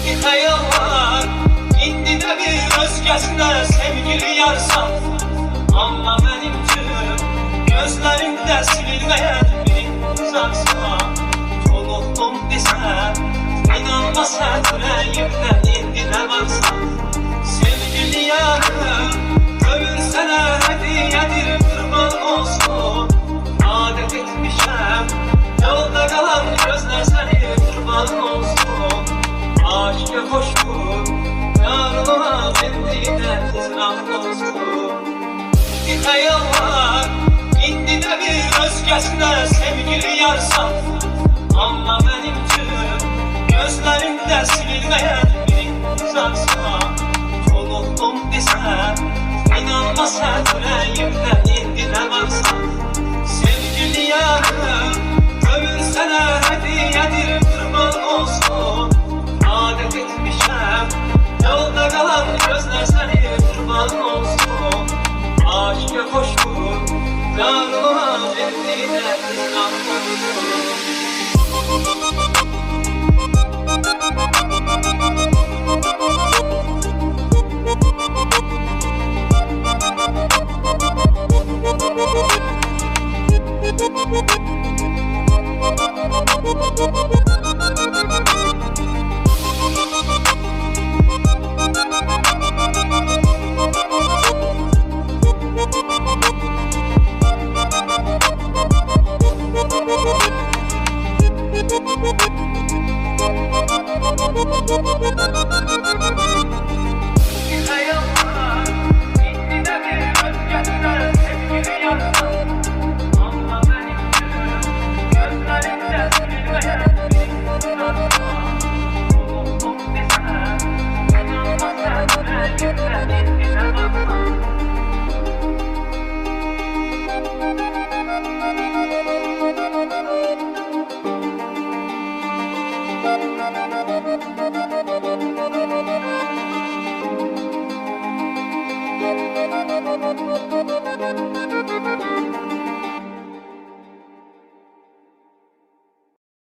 Bir hayal var, indi de bir özgesine sevgili yarsan. Ama benim için gözlerimde silinmeyen bir uzaksa. Çok oldum desem, inanma sen yüreğimden indi ne varsa. Sevgili yarım, ömürsene hediyedir kurban olsun. Adet etmişem, yolda kalan gözler seni kurban olsun. Aşka koştum, yarına bendine tizran olsun. Bir hayal var, indi de bir özgesine sevgili yarsan. Ama benim için gözlerimde silinmeyen bir uzaksa. Çok oldum desem, inanma sen yüreğimden indi ne varsa. Sevgili yarım, ömürsene hediyedir kurban olsun. Adet etmişem, yolda kalan gözler seni kurban olsun. Aşka koştum, yarına bendine tizran olsun. Thank you.